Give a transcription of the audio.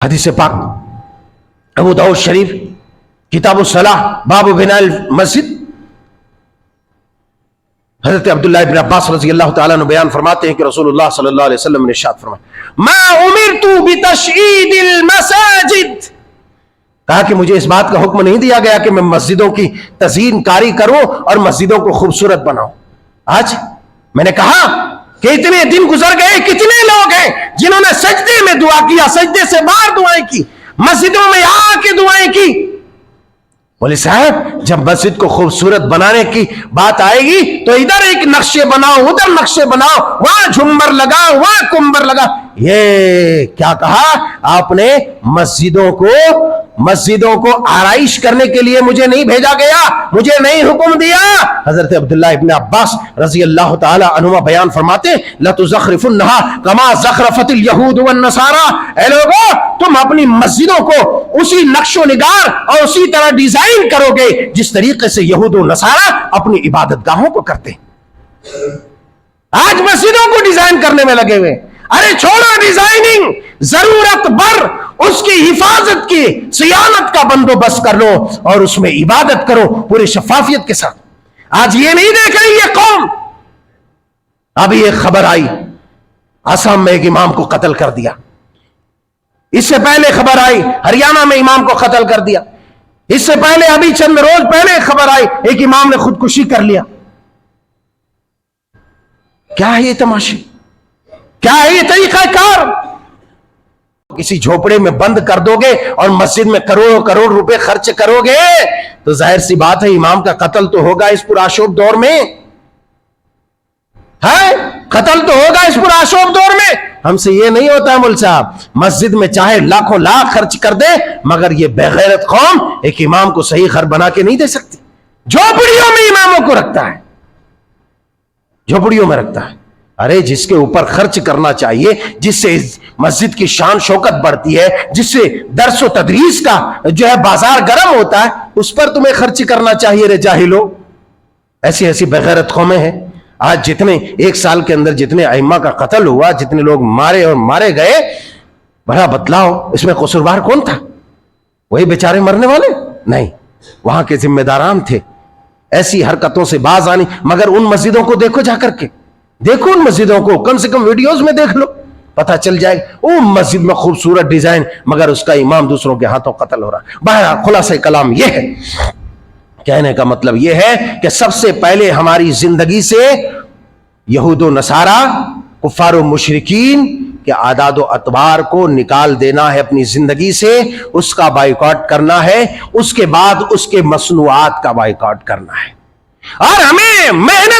حدیث پاک ابو داؤد شریف کتاب الصلاح باب بناء المسجد، حضرت عبداللہ ابن عباس رضی اللہ تعالیٰ عنہ بیان فرماتے ہیں کہ رسول اللہ صلی اللہ علیہ وسلم نے ارشاد فرمایا ما امرت بتشیید المساجد، کہا کہ مجھے اس بات کا حکم نہیں دیا گیا کہ میں مسجدوں کی تزئین کاری کروں اور مسجدوں کو خوبصورت بناؤں۔ آج میں نے کہا کہ اتنے دن گزر گئے، کتنے لوگ ہیں جنہوں نے سجدے میں دعا کیا، سجدے سے باہر دعائیں کی، مسجدوں میں آ کے دعائیں کی۔ بولے صاحب جب مسجد کو خوبصورت بنانے کی بات آئے گی تو ادھر ایک نقشے بناؤ، ادھر نقشے بناؤ، وہاں جھمر لگا، وہاں کمبر لگا۔ یہ کیا کہا آپ نے؟ مسجدوں کو آرائش کرنے کے لیے مجھے نہیں بھیجا گیا، مجھے نہیں حکم دیا۔ حضرت عبداللہ ابن عباس رضی اللہ تعالی عنہما بیان فرماتے لَتُزَخْرِفُنَّهَا كَمَا زَخْرَفَتِ الْيَهُودُ وَالنَّصَارَى، اے لوگو تم اپنی مسجدوں کو اسی نقش و نگار اور اسی طرح ڈیزائن کرو گے جس طریقے سے یہود و نصارہ اپنی عبادت گاہوں کو کرتے ہیں۔ آج مسجدوں کو ڈیزائن کرنے میں لگے ہوئے، ارے چھوڑو ڈیزائننگ، ضرورت بھر اس کی حفاظت کی صیانت کا بندوبست کر لو اور اس میں عبادت کرو پوری شفافیت کے ساتھ۔ آج یہ نہیں دیکھ رہی یہ قوم۔ ابھی ایک خبر آئی آسام میں ایک امام کو قتل کر دیا، اس سے پہلے خبر آئی ہریانہ میں امام کو قتل کر دیا، اس سے پہلے ابھی چند روز پہلے خبر آئی ایک امام نے خودکشی کر لیا۔ کیا ہے یہ تماشے؟ کیا ہے یہ طریقہ کار؟ کسی جھوپڑے میں بند کر دو گے اور مسجد میں کروڑوں کروڑ روپے خرچ کرو گے تو ظاہر سی بات ہے امام کا قتل تو ہوگا اس پرآشوب دور میں، ہے قتل تو ہوگا اس پرآشوب دور میں۔ ہم سے یہ نہیں ہوتا ہے مول صاحب، مسجد میں چاہے لاکھوں لاکھ خرچ کر دے مگر یہ بے غیرت قوم ایک امام کو صحیح گھر بنا کے نہیں دے سکتی، جھوپڑیوں میں اماموں کو رکھتا ہے، جھوپڑیوں میں رکھتا ہے۔ ارے جس کے اوپر خرچ کرنا چاہیے، جس سے مسجد کی شان شوکت بڑھتی ہے، جس سے درس و تدریس کا جو ہے بازار گرم ہوتا ہے، اس پر تمہیں خرچ کرنا چاہیے رے جاہلو۔ ایسی ایسی بغیرت قومیں ہیں۔ آج جتنے ایک سال کے اندر جتنے ائمہ کا قتل ہوا، جتنے لوگ مارے اور مارے گئے، بڑا بتلاؤ اس میں قصوروار کون تھا؟ وہی بیچارے مرنے والے؟ نہیں، وہاں کے ذمہ داران تھے ایسی حرکتوں سے باز آنی۔ مگر ان مسجدوں کو دیکھو جا کر کے، دیکھو ان مسجدوں کو، کم سے کم ویڈیوز میں دیکھ لو، پتہ چل جائے گا۔ وہ مسجد میں خوبصورت ڈیزائن مگر اس کا امام دوسروں کے ہاتھوں قتل ہو رہا۔ بہرحال خلاصہ کلام یہ ہے، کہنے کا مطلب یہ ہے کہ سب سے پہلے ہماری زندگی سے یہود و نصارہ، کفار و مشرکین کے عادات و اطوار کو نکال دینا ہے اپنی زندگی سے، اس کا بائیکاٹ کرنا ہے، اس کے بعد اس کے مصنوعات کا بائیکاٹ کرنا ہے، اور ہمیں محنت